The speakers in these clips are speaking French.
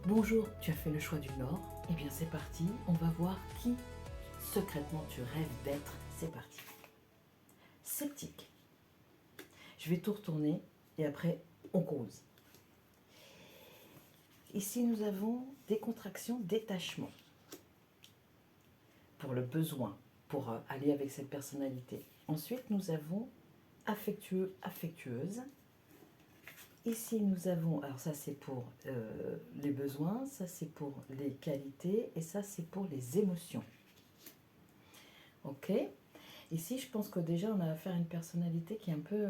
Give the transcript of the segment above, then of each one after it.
Bonjour, tu as fait le choix du Nord. Eh bien c'est parti, on va voir qui secrètement tu rêves d'être. C'est parti. Sceptique. Je vais tout retourner et après on cause. Ici nous avons décontraction, détachement. Pour le besoin, pour aller avec cette personnalité. Ensuite nous avons affectueux, affectueuse. Ici, nous avons, alors ça c'est pour les besoins, ça c'est pour les qualités et ça c'est pour les émotions. Ok. Ici, je pense que déjà on a affaire à une personnalité qui est un peu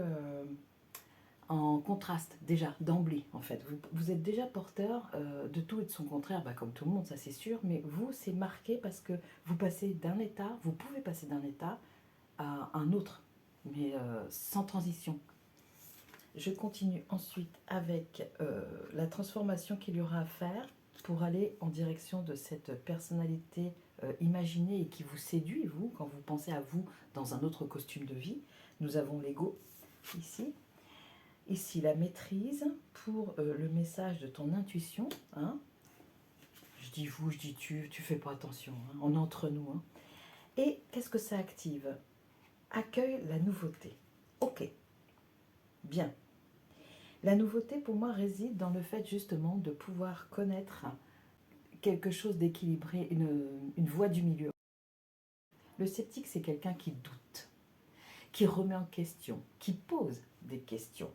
en contraste, déjà d'emblée en fait. Vous êtes déjà porteur de tout et de son contraire, bah, comme tout le monde, ça c'est sûr, mais vous c'est marqué parce que vous passez d'un état, vous pouvez passer d'un état à un autre, mais sans transition. Je continue ensuite avec la transformation qu'il y aura à faire pour aller en direction de cette personnalité imaginée et qui vous séduit, vous, quand vous pensez à vous dans un autre costume de vie. Nous avons l'ego ici. Ici, la maîtrise pour le message de ton intuition. Hein. Je dis vous, je dis tu fais pas attention, hein. On est entre nous. Hein. Et qu'est-ce que ça active? Accueille la nouveauté. Ok, bien. La nouveauté, pour moi, réside dans le fait justement de pouvoir connaître quelque chose d'équilibré, une voie du milieu. Le sceptique, c'est quelqu'un qui doute, qui remet en question, qui pose des questions.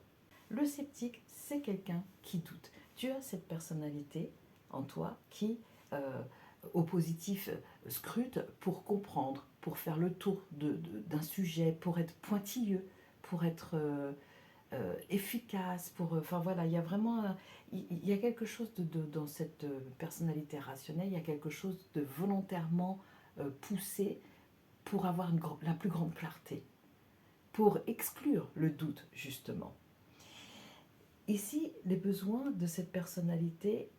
Le sceptique, c'est quelqu'un qui doute. Tu as cette personnalité en toi qui, au positif, scrute pour comprendre, pour faire le tour d'un sujet, pour être pointilleux, pour être efficace, pour, enfin voilà, il y a vraiment, il y a quelque chose dans cette personnalité rationnelle, il y a quelque chose de volontairement poussé pour avoir la plus grande clarté, pour exclure le doute justement. Ici, les besoins de cette personnalité,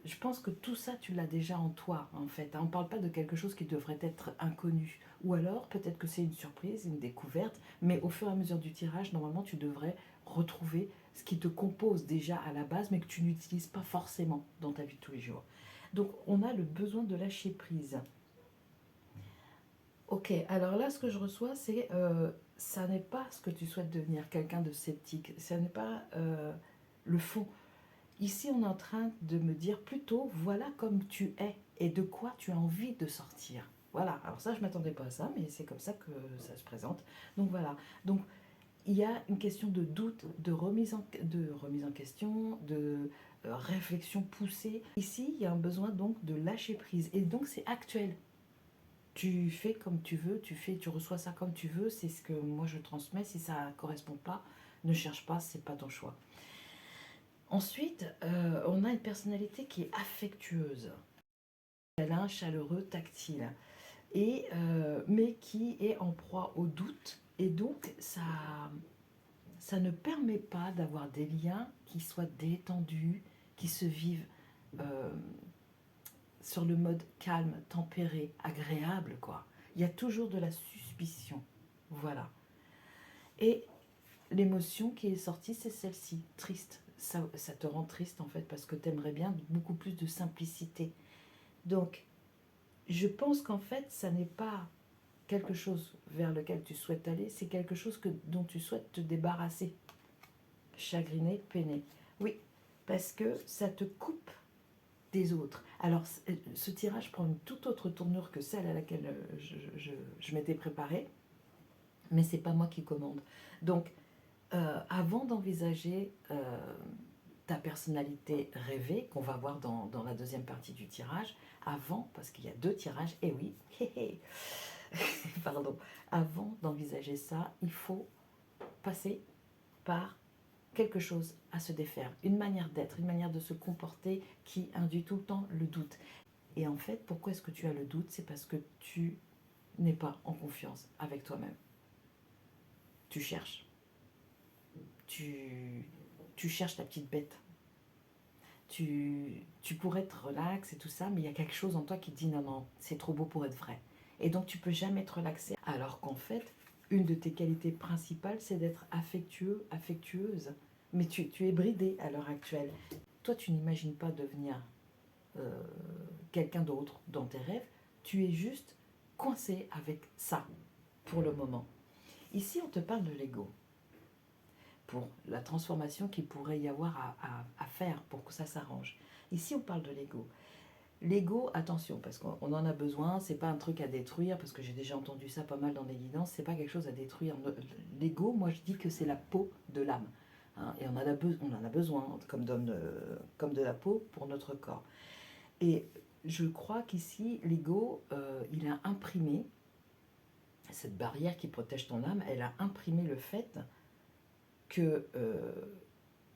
je pense que tout ça, tu l'as déjà en toi, en fait. On ne parle pas de quelque chose qui devrait être inconnu. Ou alors, peut-être que c'est une surprise, une découverte, mais au fur et à mesure du tirage, normalement, tu devrais retrouver ce qui te compose déjà à la base, mais que tu n'utilises pas forcément dans ta vie de tous les jours. Donc, on a le besoin de lâcher prise. Ok, alors là, ce que je reçois, c'est ça n'est pas ce que tu souhaites devenir, quelqu'un de sceptique. Ça n'est pas le fond. Ici, on est en train de me dire plutôt, voilà comme tu es et de quoi tu as envie de sortir. Voilà, alors ça, je ne m'attendais pas à ça, mais c'est comme ça que ça se présente. Donc voilà, donc il y a une question de doute, de remise en question, de réflexion poussée. Ici, il y a un besoin donc de lâcher prise et donc c'est actuel. Tu fais comme tu veux, tu reçois ça comme tu veux, c'est ce que moi je transmets. Si ça ne correspond pas, ne cherche pas, c'est pas ton choix. Ensuite, on a une personnalité qui est affectueuse, câlin, chaleureux, tactile, et, mais qui est en proie au doute. Et donc, ça ne permet pas d'avoir des liens qui soient détendus, qui se vivent sur le mode calme, tempéré, agréable, quoi. Il y a toujours de la suspicion. Voilà. Et l'émotion qui est sortie, c'est celle-ci, triste. Ça te rend triste en fait parce que tu aimerais bien beaucoup plus de simplicité. Donc, je pense qu'en fait, ça n'est pas quelque chose vers lequel tu souhaites aller, c'est quelque chose dont tu souhaites te débarrasser. Chagriné, peiné. Oui, parce que ça te coupe des autres. Alors, ce tirage prend une toute autre tournure que celle à laquelle je m'étais préparée, mais c'est pas moi qui commande. Donc, avant d'envisager ta personnalité rêvée, qu'on va voir dans la deuxième partie du tirage, avant, parce qu'il y a 2 tirages, et oui, pardon, avant d'envisager ça, il faut passer par quelque chose à se défaire, une manière d'être, une manière de se comporter qui induit tout le temps le doute. Et en fait, pourquoi est-ce que tu as le doute? C'est parce que tu n'es pas en confiance avec toi-même. Tu cherches. Tu cherches ta petite bête. Tu pourrais être relax et tout ça, mais il y a quelque chose en toi qui te dit non, non, c'est trop beau pour être vrai. Et donc tu peux jamais être relaxé. Alors qu'en fait, une de tes qualités principales, c'est d'être affectueux, affectueuse. Mais tu es bridé à l'heure actuelle. toi tu n'imagines pas devenir quelqu'un d'autre dans tes rêves, tu es juste coincé avec ça pour le moment. Ici, on te parle de l'ego, pour la transformation qu'il pourrait y avoir à faire pour que ça s'arrange. Ici, on parle de l'ego. L'ego, attention, parce qu'on en a besoin, c'est pas un truc à détruire, parce que j'ai déjà entendu ça pas mal dans des guidances, c'est pas quelque chose à détruire. L'ego, moi je dis que c'est la peau de l'âme. Hein, et on en a besoin, comme de la peau pour notre corps. Et je crois qu'ici, l'ego, il a imprimé, cette barrière qui protège ton âme, elle a imprimé le fait que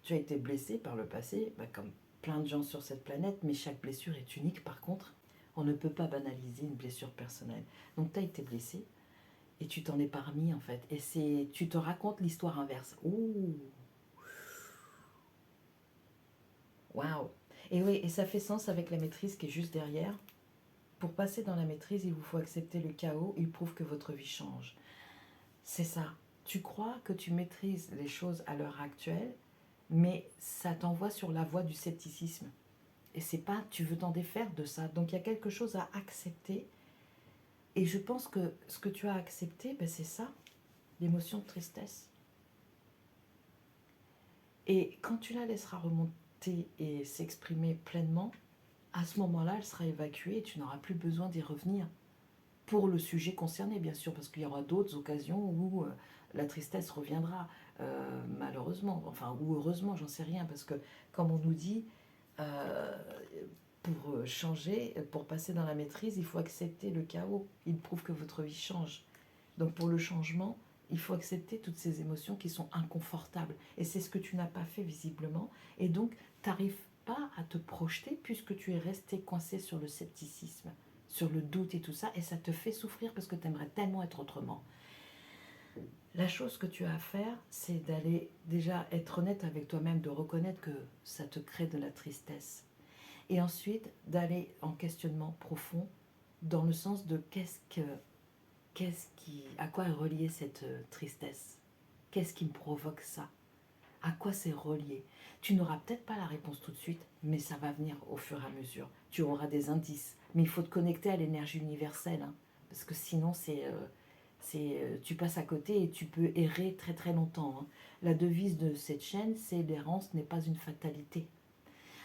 tu as été blessé par le passé, comme plein de gens sur cette planète, mais chaque blessure est unique par contre. On ne peut pas banaliser une blessure personnelle. Donc tu as été blessé et tu t'en es pas remis en fait. Et tu te racontes l'histoire inverse. Ouh, waouh. Et oui, et ça fait sens avec la maîtrise qui est juste derrière. Pour passer dans la maîtrise, il vous faut accepter le chaos. Il prouve que votre vie change. C'est ça. Tu crois que tu maîtrises les choses à l'heure actuelle, mais ça t'envoie sur la voie du scepticisme. Et c'est pas, tu veux t'en défaire de ça. Donc il y a quelque chose à accepter. Et je pense que ce que tu as accepté, c'est ça, l'émotion de tristesse. Et quand tu la laisseras remonter et s'exprimer pleinement, à ce moment-là, elle sera évacuée et tu n'auras plus besoin d'y revenir. Pour le sujet concerné, bien sûr, parce qu'il y aura d'autres occasions où la tristesse reviendra, malheureusement, enfin, ou heureusement, j'en sais rien, parce que, comme on nous dit, euh, pour changer, pour passer dans la maîtrise, il faut accepter le chaos. Il prouve que votre vie change. Donc, pour le changement, il faut accepter toutes ces émotions qui sont inconfortables. Et c'est ce que tu n'as pas fait visiblement. Et donc, tu n'arrives pas à te projeter puisque tu es resté coincé sur le scepticisme, sur le doute et tout ça, et ça te fait souffrir parce que tu aimerais tellement être autrement. La chose que tu as à faire, c'est d'aller déjà être honnête avec toi-même, de reconnaître que ça te crée de la tristesse. Et ensuite, d'aller en questionnement profond dans le sens de à quoi est reliée cette tristesse? Qu'est-ce qui me provoque ça? À quoi c'est relié? Tu n'auras peut-être pas la réponse tout de suite, mais ça va venir au fur et à mesure. Tu auras des indices, mais il faut te connecter à l'énergie universelle, hein, parce que sinon tu passes à côté et tu peux errer très très longtemps. Hein. La devise de cette chaîne, c'est l'errance n'est pas une fatalité.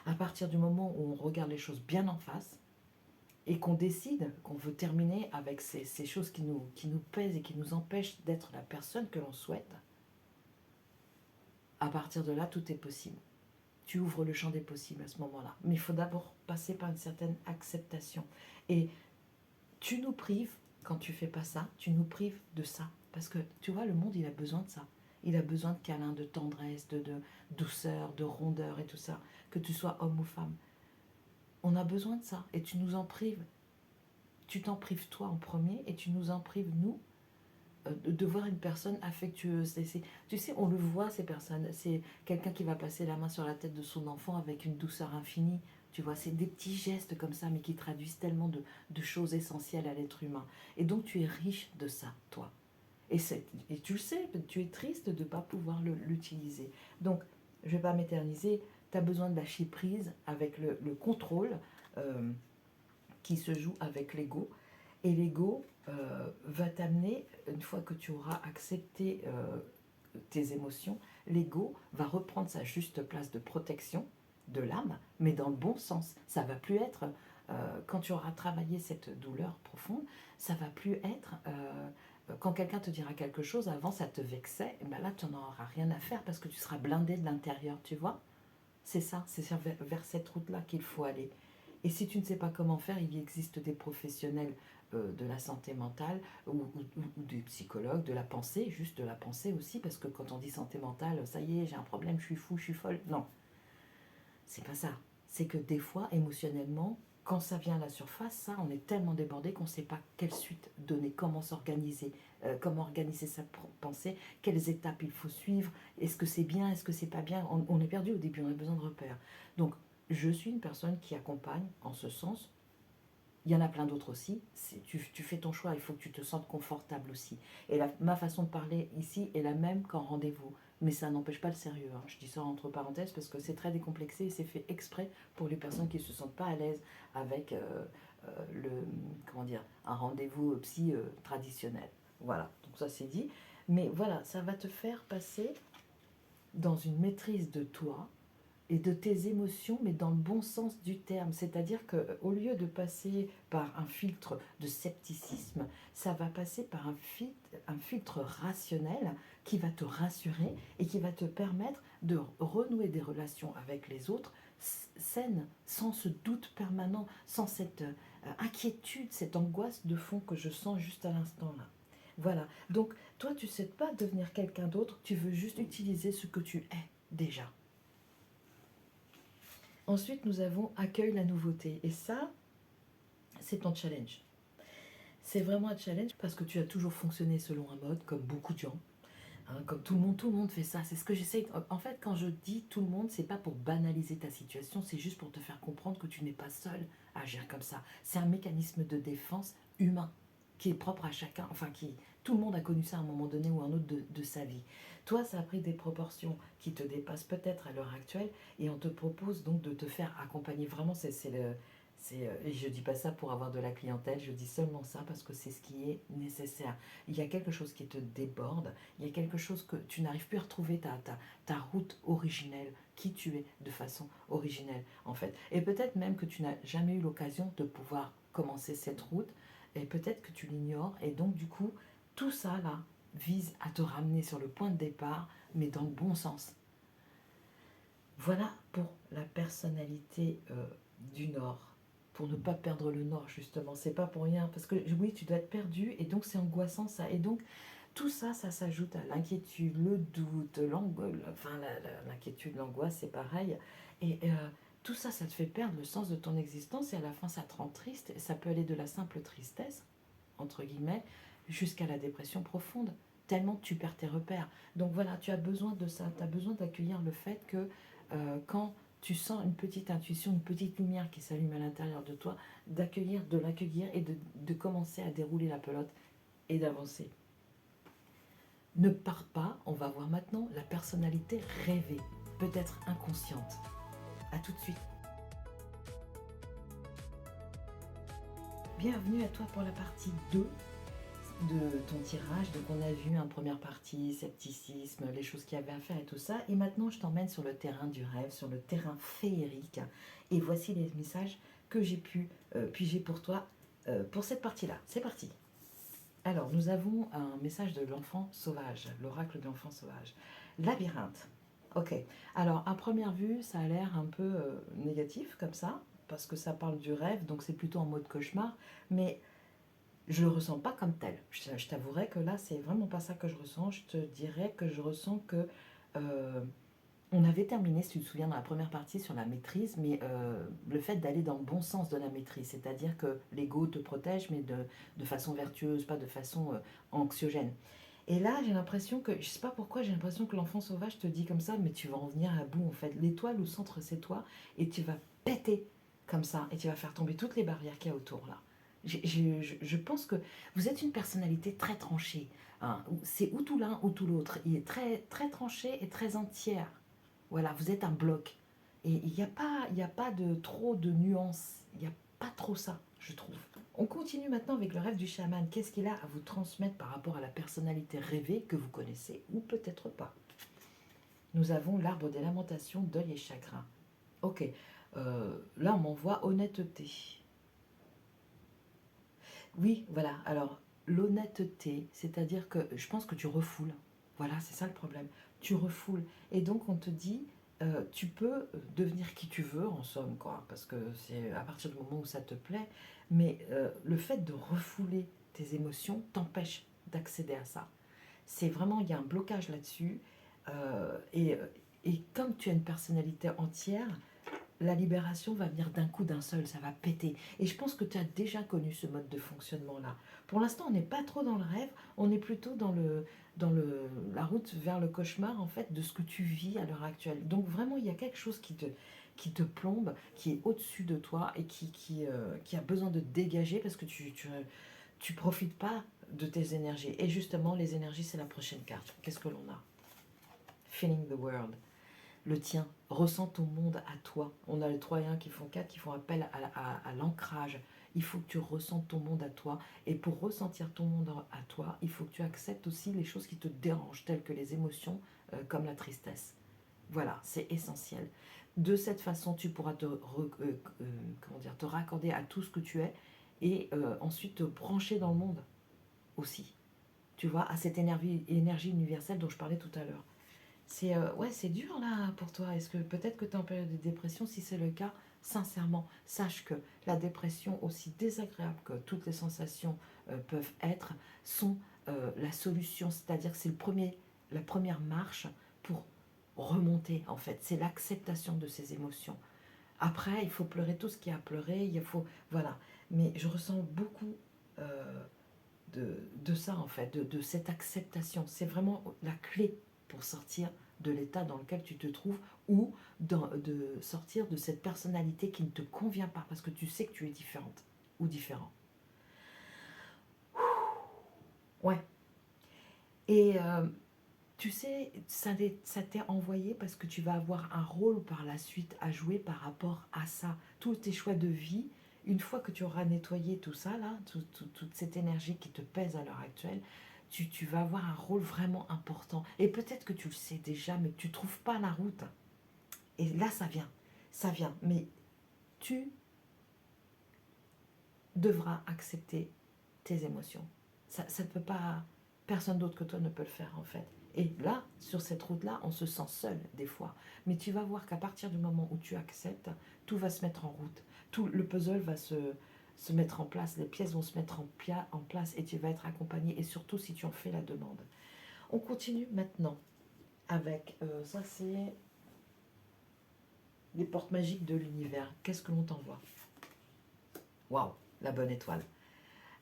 À partir du moment où on regarde les choses bien en face et qu'on décide qu'on veut terminer avec ces choses qui nous pèsent et qui nous empêchent d'être la personne que l'on souhaite, à partir de là, tout est possible. Tu ouvres le champ des possibles à ce moment-là. Mais il faut d'abord passer par une certaine acceptation. Et tu nous prives, quand tu fais pas ça, tu nous prives de ça. Parce que, tu vois, le monde, il a besoin de ça. Il a besoin de câlins, de tendresse, de douceur, de rondeur et tout ça. Que tu sois homme ou femme. On a besoin de ça. Et tu nous en prives. Tu t'en prives toi en premier et tu nous en prives nous de voir une personne affectueuse. Tu sais, on le voit, ces personnes. C'est quelqu'un qui va passer la main sur la tête de son enfant avec une douceur infinie. Tu vois, c'est des petits gestes comme ça, mais qui traduisent tellement de choses essentielles à l'être humain. Et donc, tu es riche de ça, toi. Et tu le sais, tu es triste de ne pas pouvoir l'utiliser. Donc, je ne vais pas m'éterniser. Tu as besoin de lâcher prise avec le contrôle qui se joue avec l'ego. Et l'ego va t'amener, une fois que tu auras accepté tes émotions, l'ego va reprendre sa juste place de protection de l'âme, mais dans le bon sens. Ça va plus être, quand tu auras travaillé cette douleur profonde, ça va plus être, quand quelqu'un te dira quelque chose, avant ça te vexait, et ben là tu n'en auras rien à faire parce que tu seras blindé de l'intérieur, tu vois. C'est ça, c'est vers cette route-là qu'il faut aller. Et si tu ne sais pas comment faire, il existe des professionnels de la santé mentale ou des psychologues, de la pensée, juste de la pensée aussi, parce que quand on dit santé mentale, ça y est, j'ai un problème, je suis fou, je suis folle. Non, c'est pas ça. C'est que des fois, émotionnellement, quand ça vient à la surface, ça, on est tellement débordé qu'on ne sait pas quelle suite donner, comment s'organiser, comment organiser sa pensée, quelles étapes il faut suivre, est-ce que c'est bien, est-ce que c'est pas bien. On est perdu au début, on a besoin de repères. Donc, je suis une personne qui accompagne en ce sens. Il y en a plein d'autres aussi. Tu fais ton choix, il faut que tu te sentes confortable aussi. Et ma façon de parler ici est la même qu'en rendez-vous. mais ça n'empêche pas le sérieux, hein. Je dis ça entre parenthèses parce que c'est très décomplexé et c'est fait exprès pour les personnes qui ne se sentent pas à l'aise avec le, comment dire, un rendez-vous psy traditionnel. Voilà, donc ça c'est dit. Mais voilà, ça va te faire passer dans une maîtrise de toi et de tes émotions, mais dans le bon sens du terme. C'est-à-dire qu'au lieu de passer par un filtre de scepticisme, ça va passer par un filtre rationnel qui va te rassurer et qui va te permettre de renouer des relations avec les autres saines, sans ce doute permanent, sans cette inquiétude, cette angoisse de fond que je sens juste à l'instant là. Voilà, donc toi tu ne sais pas devenir quelqu'un d'autre, tu veux juste utiliser ce que tu es déjà. Ensuite, nous avons accueille la nouveauté. Et ça, c'est ton challenge. C'est vraiment un challenge parce que tu as toujours fonctionné selon un mode, comme beaucoup de gens. Hein, comme tout le monde fait ça. C'est ce que j'essaye. En fait, quand je dis tout le monde, c'est pas pour banaliser ta situation, c'est juste pour te faire comprendre que tu n'es pas seul à agir comme ça. C'est un mécanisme de défense humain qui est propre à chacun. Enfin, tout le monde a connu ça à un moment donné ou un autre de sa vie. Toi, ça a pris des proportions qui te dépassent peut-être à l'heure actuelle et on te propose donc de te faire accompagner. Vraiment, et je ne dis pas ça pour avoir de la clientèle, je dis seulement ça parce que c'est ce qui est nécessaire. Il y a quelque chose qui te déborde, il y a quelque chose que tu n'arrives plus à retrouver ta route originelle, qui tu es de façon originelle en fait. Et peut-être même que tu n'as jamais eu l'occasion de pouvoir commencer cette route et peut-être que tu l'ignores et donc du coup tout ça là vise à te ramener sur le point de départ mais dans le bon sens. Voilà pour la personnalité du Nord. Pour ne pas perdre le Nord, justement. C'est pas pour rien. Parce que oui, tu dois être perdu et donc c'est angoissant ça. Et donc tout ça, ça s'ajoute à l'inquiétude, le doute, l'inquiétude, l'angoisse, c'est pareil. Et tout ça, ça te fait perdre le sens de ton existence et à la fin, ça te rend triste. Et ça peut aller de la simple tristesse, entre guillemets, jusqu'à la dépression profonde. Tellement tu perds tes repères. Donc voilà, tu as besoin de ça. Tu as besoin d'accueillir le fait que quand tu sens une petite intuition, une petite lumière qui s'allume à l'intérieur de toi, de l'accueillir et de commencer à dérouler la pelote et d'avancer. Ne pars pas, on va voir maintenant la personnalité rêvée, peut-être inconsciente. A tout de suite. Bienvenue à toi pour la partie 2 de ton tirage. Donc on a vu en première partie, scepticisme, les choses qu'il y avait à faire et tout ça. Et maintenant je t'emmène sur le terrain du rêve, sur le terrain féerique. Et voici les messages que j'ai pu piger pour toi pour cette partie-là. C'est parti. Alors nous avons un message de l'enfant sauvage, l'oracle de l'enfant sauvage. Labyrinthe. Ok. Alors à première vue, ça a l'air un peu négatif comme ça, parce que ça parle du rêve, donc c'est plutôt en mode cauchemar. Mais je le ressens pas comme tel. Je t'avouerai que là, c'est vraiment pas ça que je ressens. Je te dirais que je ressens que on avait terminé, si tu te souviens, dans la première partie sur la maîtrise, mais le fait d'aller dans le bon sens de la maîtrise, c'est-à-dire que l'ego te protège, mais de façon vertueuse, pas de façon anxiogène. Et là, j'ai l'impression que, je sais pas pourquoi, j'ai l'impression que l'enfant sauvage te dit comme ça, mais tu vas en venir à bout en fait. L'étoile au centre, c'est toi, et tu vas péter comme ça, et tu vas faire tomber toutes les barrières qu'il y a autour là. Je pense que vous êtes une personnalité très tranchée. Hein. C'est ou tout l'un ou tout l'autre. Il est très, très tranché et très entière. Voilà, vous êtes un bloc. Et il y a pas de trop de nuances. Il n'y a pas trop ça, je trouve. On continue maintenant avec le rêve du chaman. Qu'est-ce qu'il a à vous transmettre par rapport à la personnalité rêvée que vous connaissez ou peut-être pas? Nous avons l'arbre des lamentations, deuil et chagrin. Ok, là on m'envoie honnêteté. Oui, voilà. Alors, l'honnêteté, c'est-à-dire que je pense que tu refoules. Voilà, c'est ça le problème. Tu refoules. Et donc, on te dit, tu peux devenir qui tu veux, en somme, quoi, parce que c'est à partir du moment où ça te plaît. Mais le fait de refouler tes émotions t'empêche d'accéder à ça. C'est vraiment, il y a un blocage là-dessus. euh, et, et comme tu as une personnalité entière, la libération va venir d'un coup d'un seul, ça va péter. Et je pense que tu as déjà connu ce mode de fonctionnement-là. Pour l'instant, on n'est pas trop dans le rêve, on est plutôt la route vers le cauchemar, en fait, de ce que tu vis à l'heure actuelle. Donc vraiment, il y a quelque chose qui te plombe, qui est au-dessus de toi et qui a besoin de te dégager parce que tu profites pas de tes énergies. Et justement, les énergies, c'est la prochaine carte. Qu'est-ce que l'on a? feeling the world. Le tien, ressens ton monde à toi. On a les Troyens qui font 4, qui font appel à l'ancrage. Il faut que tu ressentes ton monde à toi. Et pour ressentir ton monde à toi, il faut que tu acceptes aussi les choses qui te dérangent, telles que les émotions, comme la tristesse. Voilà, c'est essentiel. De cette façon, tu pourras te raccorder à tout ce que tu es et ensuite te brancher dans le monde aussi. Tu vois, à cette énergie universelle dont je parlais tout à l'heure. Ouais, c'est dur là pour toi. Est-ce que peut-être que tu es en période de dépression? Si c'est le cas, sincèrement, sache que la dépression, aussi désagréable que toutes les sensations peuvent être, sont la solution. C'est-à-dire que c'est la première marche pour remonter en fait. C'est l'acceptation de ces émotions. Après, il faut pleurer tout ce qu'il y a à pleurer. Voilà. Mais je ressens beaucoup de ça en fait, de cette acceptation. C'est vraiment la clé pour sortir de l'état dans lequel tu te trouves ou de sortir de cette personnalité qui ne te convient pas parce que tu sais que tu es différente ou différent. Ouais. Et tu sais, ça t'est envoyé parce que tu vas avoir un rôle par la suite à jouer par rapport à ça. Tous tes choix de vie, une fois que tu auras nettoyé tout ça, là, toute cette énergie qui te pèse à l'heure actuelle, tu vas avoir un rôle vraiment important. Et peut-être que tu le sais déjà, mais que tu ne trouves pas la route. Et là, ça vient. Ça vient. Mais tu devras accepter tes émotions. Ça ne peut pas... Personne d'autre que toi ne peut le faire, en fait. Et là, sur cette route-là, on se sent seul, des fois. Mais tu vas voir qu'à partir du moment où tu acceptes, tout va se mettre en route. Tout le puzzle va se mettre en place, les pièces vont se mettre en place et tu vas être accompagné. Et surtout, si tu en fais la demande. On continue maintenant avec... ça, c'est les portes magiques de l'univers. Qu'est-ce que l'on t'envoie? Waouh, la bonne étoile.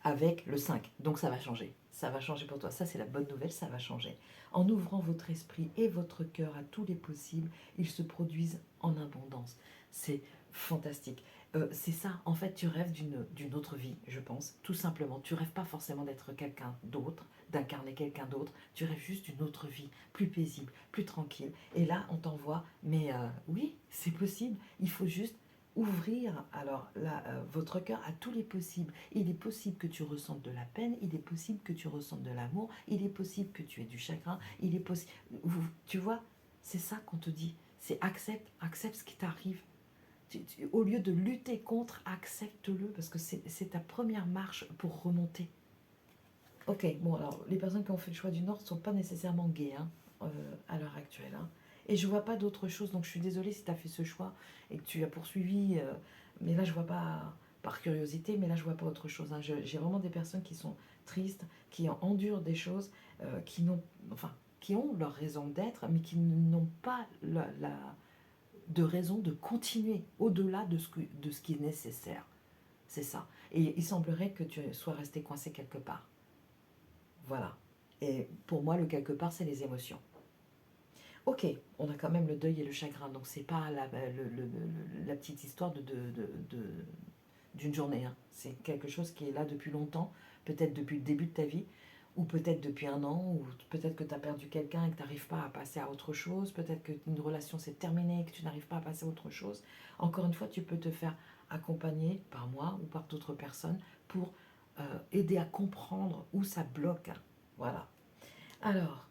Avec le 5. Donc ça va changer. Ça va changer pour toi. Ça, c'est la bonne nouvelle, ça va changer. En ouvrant votre esprit et votre cœur à tous les possibles, ils se produisent en abondance. C'est fantastique. C'est ça, en fait, tu rêves d'une autre vie, je pense, tout simplement. Tu rêves pas forcément d'être quelqu'un d'autre, d'incarner quelqu'un d'autre. Tu rêves juste d'une autre vie, plus paisible, plus tranquille. Et là, on t'envoie, mais oui, c'est possible. Il faut juste ouvrir alors votre cœur à tous les possibles. Il est possible que tu ressentes de la peine, il est possible que tu ressentes de l'amour, il est possible que tu aies du chagrin, il est possible... Tu vois, c'est ça qu'on te dit. C'est accepte ce qui t'arrive. Au lieu de lutter contre, accepte-le, parce que c'est ta première marche pour remonter. Ok, bon alors, les personnes qui ont fait le choix du Nord ne sont pas nécessairement gays hein, à l'heure actuelle. Hein. Et je vois pas d'autre chose, donc je suis désolée si tu as fait ce choix et que tu as poursuivi, mais là je vois pas, par curiosité, mais là je vois pas autre chose. Hein. J'ai vraiment des personnes qui sont tristes, qui endurent des choses, qui ont leur raison d'être, mais qui n'ont pas de raison de continuer au-delà de ce qui est nécessaire. C'est ça. Et il semblerait que tu sois resté coincé quelque part. Voilà. Et pour moi, le quelque part, c'est les émotions. Ok, on a quand même le deuil et le chagrin, donc c'est pas la petite histoire d'une journée. Hein. C'est quelque chose qui est là depuis longtemps, peut-être depuis le début de ta vie, ou peut-être depuis un an, ou peut-être que tu as perdu quelqu'un et que tu n'arrives pas à passer à autre chose, peut-être qu'une relation s'est terminée et que tu n'arrives pas à passer à autre chose. Encore une fois, tu peux te faire accompagner par moi ou par d'autres personnes pour aider à comprendre où ça bloque. Voilà. Alors,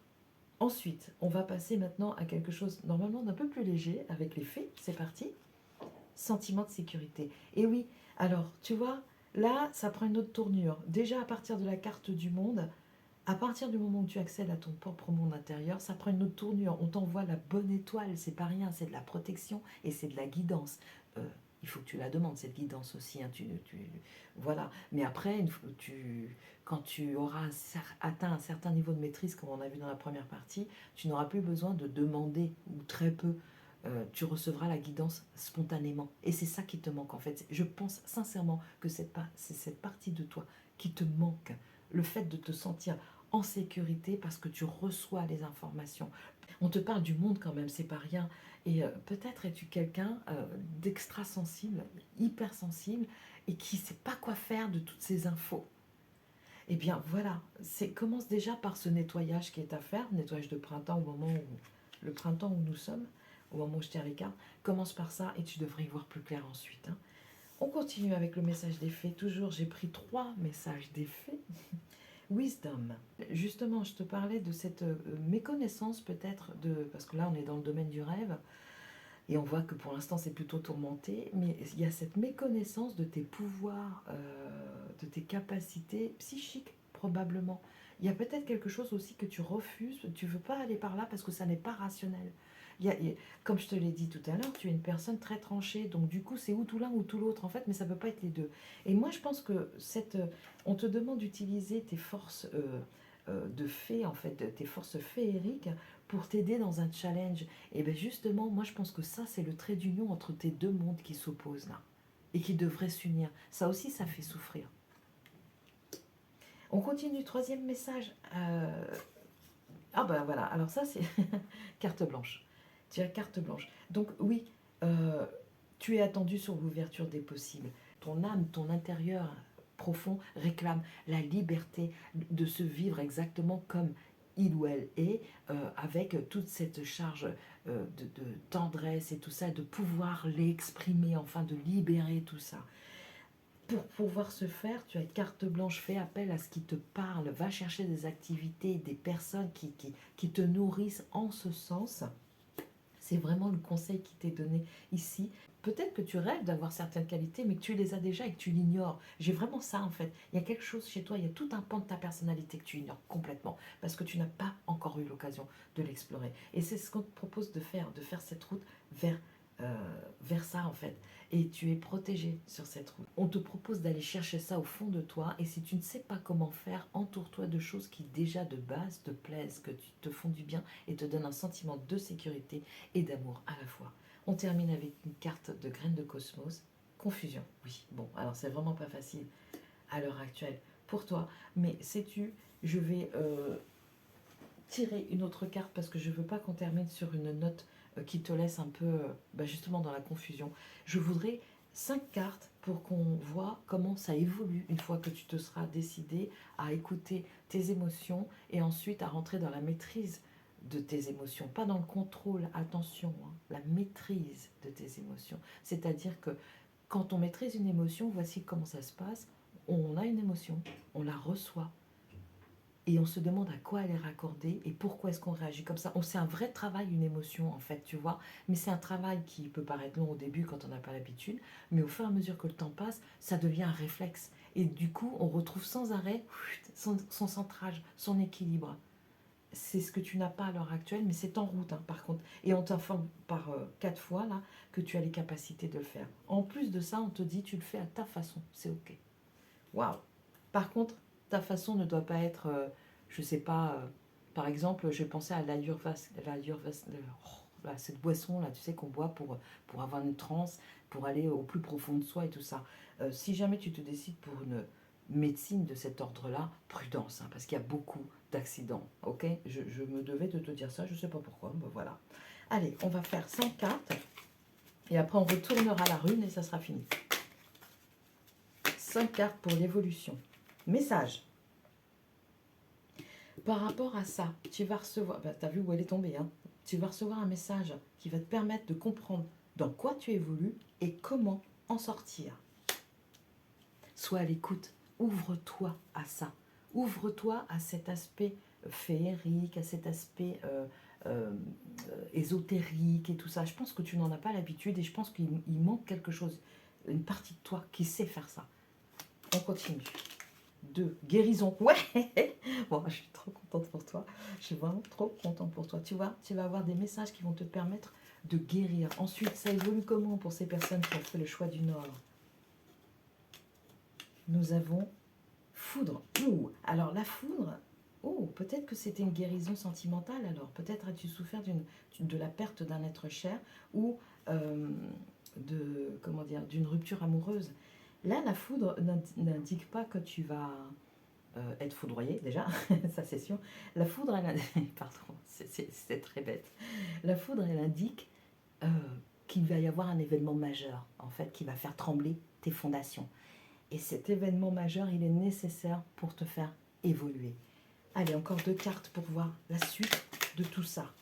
ensuite, on va passer maintenant à quelque chose normalement d'un peu plus léger avec les faits. C'est parti. Sentiment de sécurité. Et oui, alors, tu vois, là, ça prend une autre tournure. Déjà, à partir de la carte du monde, à partir du moment où tu accèdes à ton propre monde intérieur, ça prend une autre tournure. On t'envoie la bonne étoile, c'est pas rien, c'est de la protection et c'est de la guidance. Il faut que tu la demandes, cette guidance aussi. Hein, voilà. Mais après, quand tu auras atteint un certain niveau de maîtrise, comme on a vu dans la première partie, tu n'auras plus besoin de demander, ou très peu. Tu recevras la guidance spontanément. Et c'est ça qui te manque en fait. Je pense sincèrement que c'est cette partie de toi qui te manque. Le fait de te sentir en sécurité parce que tu reçois les informations. On te parle du monde quand même, c'est pas rien. Et peut-être es-tu quelqu'un d'extra-sensible, hypersensible, et qui ne sait pas quoi faire de toutes ces infos. Eh bien voilà, commence déjà par ce nettoyage qui est à faire, nettoyage de printemps au moment où le printemps où nous sommes, au moment où je tire les cartes. Commence par ça et tu devrais y voir plus clair ensuite. Hein. On continue avec le message des fées. Toujours, j'ai pris 3 messages des fées. Wisdom. Justement, je te parlais de cette méconnaissance peut-être, parce que là, on est dans le domaine du rêve, et on voit que pour l'instant, c'est plutôt tourmenté, mais il y a cette méconnaissance de tes pouvoirs, de tes capacités psychiques, probablement. Il y a peut-être quelque chose aussi que tu refuses, tu ne veux pas aller par là parce que ça n'est pas rationnel. Comme je te l'ai dit tout à l'heure, tu es une personne très tranchée, donc du coup c'est ou tout l'un ou tout l'autre en fait, mais ça ne peut pas être les deux. Et moi je pense que on te demande d'utiliser tes forces de fée, en fait, tes forces féeriques pour t'aider dans un challenge. Et bien justement, moi je pense que ça c'est le trait d'union entre tes deux mondes qui s'opposent là, et qui devraient s'unir. Ça aussi ça fait souffrir. On continue, 3e message. Ah ben voilà, alors ça c'est carte blanche. Tu as carte blanche. Donc oui, tu es attendu sur l'ouverture des possibles. Ton âme, ton intérieur profond réclame la liberté de se vivre exactement comme il ou elle est, avec toute cette charge de tendresse et tout ça, de pouvoir l'exprimer, enfin de libérer tout ça. Pour pouvoir se faire, tu as carte blanche, fais appel à ce qui te parle, va chercher des activités, des personnes qui te nourrissent en ce sens. C'est vraiment le conseil qui t'est donné ici. Peut-être que tu rêves d'avoir certaines qualités, mais que tu les as déjà et que tu l'ignores. J'ai vraiment ça en fait. Il y a quelque chose chez toi, il y a tout un pan de ta personnalité que tu ignores complètement, parce que tu n'as pas encore eu l'occasion de l'explorer. Et c'est ce qu'on te propose de faire cette route vers ça en fait. Et tu es protégé sur cette route. On te propose d'aller chercher ça au fond de toi, et si tu ne sais pas comment faire, entoure-toi de choses qui déjà de base te plaisent, que tu te font du bien et te donnent un sentiment de sécurité et d'amour à la fois. On termine avec une carte de graines de cosmos. Confusion, oui. Bon, alors c'est vraiment pas facile à l'heure actuelle pour toi, mais sais-tu, je vais tirer une autre carte parce que je veux pas qu'on termine sur une note qui te laisse un peu justement dans la confusion. Je voudrais 5 cartes pour qu'on voit comment ça évolue une fois que tu te seras décidé à écouter tes émotions et ensuite à rentrer dans la maîtrise de tes émotions, pas dans le contrôle, attention, hein, la maîtrise de tes émotions. C'est-à-dire que quand on maîtrise une émotion, voici comment ça se passe. On a une émotion, on la reçoit, et on se demande à quoi elle est raccordée et pourquoi est-ce qu'on réagit comme ça. C'est un vrai travail, une émotion en fait, tu vois. Mais c'est un travail qui peut paraître long au début quand on n'a pas l'habitude, mais au fur et à mesure que le temps passe, ça devient un réflexe. Et du coup, on retrouve sans arrêt son centrage, son équilibre. C'est ce que tu n'as pas à l'heure actuelle, mais c'est en route hein, par contre. Et on t'informe par 4 fois là que tu as les capacités de le faire. En plus de ça, on te dit tu le fais à ta façon, c'est ok. Waouh. Par contre, ta façon ne doit pas être, je sais pas, par exemple, je pensais à cette boisson là, tu sais, qu'on boit pour avoir une transe, pour aller au plus profond de soi et tout ça. Si jamais tu te décides pour une médecine de cet ordre-là, prudence, hein, parce qu'il y a beaucoup d'accidents, ok. Je me devais de te dire ça, je sais pas pourquoi, ben voilà. Allez, on va faire 5 cartes, et après on retournera la rune et ça sera fini. 5 cartes pour l'évolution. Message. Par rapport à ça, tu vas recevoir, tu as vu où elle est tombée, hein, tu vas recevoir un message qui va te permettre de comprendre dans quoi tu évolues et comment en sortir. Sois à l'écoute, ouvre-toi à ça. Ouvre-toi à cet aspect féerique, à cet aspect ésotérique et tout ça. Je pense que tu n'en as pas l'habitude et je pense qu'il manque quelque chose, une partie de toi qui sait faire ça. On continue. 2. Guérison. Ouais. Bon, je suis trop contente pour toi. Je suis vraiment trop contente pour toi. Tu vois, tu vas avoir des messages qui vont te permettre de guérir. Ensuite, ça évolue comment pour ces personnes qui ont fait le choix du Nord? Nous avons foudre. Ouh, alors la foudre, oh, peut-être que c'était une guérison sentimentale alors. Peut-être as-tu souffert de la perte d'un être cher ou d'une rupture amoureuse. Là, la foudre n'indique pas que tu vas être foudroyé, déjà, ça c'est sûr. La foudre, pardon, c'est très bête. La foudre, elle indique qu'il va y avoir un événement majeur, en fait, qui va faire trembler tes fondations. Et cet événement majeur, il est nécessaire pour te faire évoluer. Allez, encore 2 cartes pour voir la suite de tout ça.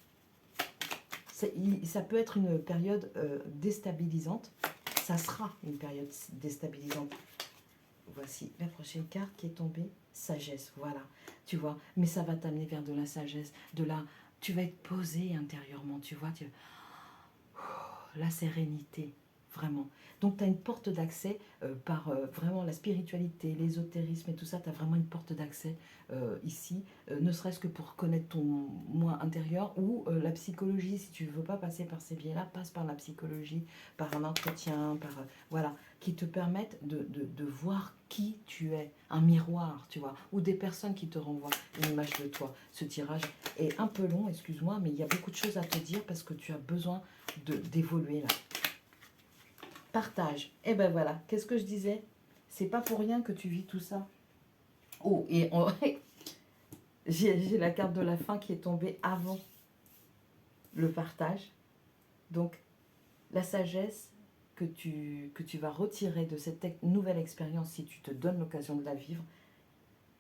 Ça peut être une période déstabilisante. Ça sera une période déstabilisante. Voici la prochaine carte qui est tombée. Sagesse, voilà. Tu vois, mais ça va t'amener vers de la sagesse, tu vas être posé intérieurement, tu vois, la sérénité, vraiment. Donc, tu as une porte d'accès par vraiment la spiritualité, l'ésotérisme et tout ça. Tu as vraiment une porte d'accès ici, ne serait-ce que pour connaître ton moi intérieur ou la psychologie. Si tu ne veux pas passer par ces biais-là, passe par la psychologie, par un entretien, voilà, qui te permettent de voir qui tu es, un miroir, tu vois, ou des personnes qui te renvoient une image de toi. Ce tirage est un peu long, excuse-moi, mais il y a beaucoup de choses à te dire parce que tu as besoin d'évoluer là. Partage. Et ben voilà, qu'est-ce que je disais? C'est pas pour rien que tu vis tout ça. Oh, et j'ai la carte de la fin qui est tombée avant le partage. Donc, la sagesse que tu vas retirer de cette nouvelle expérience, si tu te donnes l'occasion de la vivre,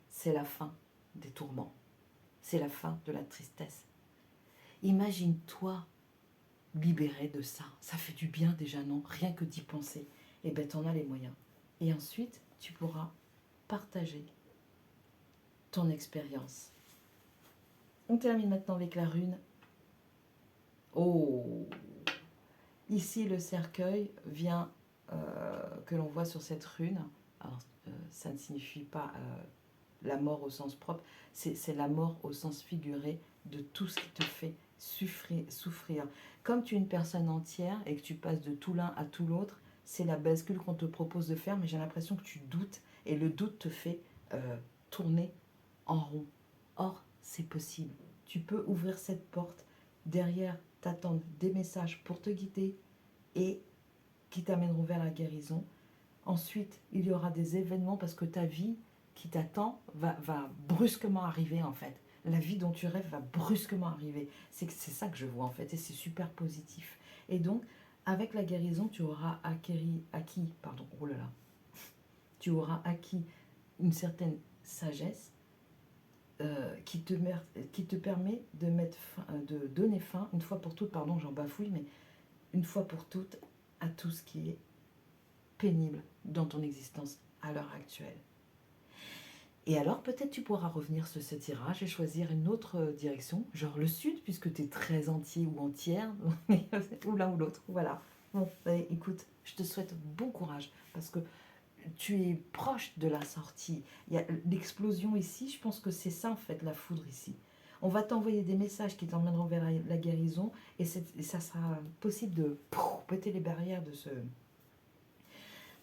c'est la fin des tourments. C'est la fin de la tristesse. Imagine-toi libéré de ça. Ça fait du bien déjà, non? Rien que d'y penser. Et bien, tu en as les moyens. Et ensuite, tu pourras partager ton expérience. On termine maintenant avec la rune. Oh! Ici, le cercueil vient, que l'on voit sur cette rune. Alors, ça ne signifie pas la mort au sens propre, c'est la mort au sens figuré de tout ce qui te fait souffrir. Comme tu es une personne entière et que tu passes de tout l'un à tout l'autre, c'est la bascule qu'on te propose de faire, mais j'ai l'impression que tu doutes et le doute te fait tourner en rond. Or, c'est possible. Tu peux ouvrir cette porte. Derrière t'attendent des messages pour te guider et qui t'amèneront vers la guérison. Ensuite, il y aura des événements parce que ta vie qui t'attend va brusquement arriver en fait. La vie dont tu rêves va brusquement arriver. C'est ça que je vois en fait et c'est super positif. Et donc, avec la guérison, tu auras tu auras acquis une certaine sagesse qui te permet de donner fin, une fois pour toutes, pardon, j'en bafouille, mais une fois pour toutes, à tout ce qui est pénible dans ton existence à l'heure actuelle. Et alors, peut-être tu pourras revenir sur ce tirage et choisir une autre direction, genre le sud, puisque tu es très entier ou entière, ou l'un ou l'autre, voilà. Bon, écoute, je te souhaite bon courage, parce que tu es proche de la sortie. Il y a l'explosion ici, je pense que c'est ça en fait, la foudre ici. On va t'envoyer des messages qui t'emmèneront vers la guérison, et ça sera possible de péter les barrières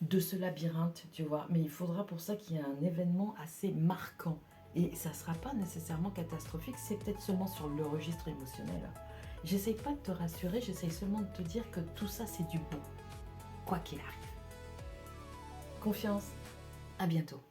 de ce labyrinthe, tu vois. Mais il faudra pour ça qu'il y ait un événement assez marquant. Et ça ne sera pas nécessairement catastrophique, c'est peut-être seulement sur le registre émotionnel. J'essaye pas de te rassurer, j'essaye seulement de te dire que tout ça c'est du bon, quoi qu'il arrive. Confiance, à bientôt.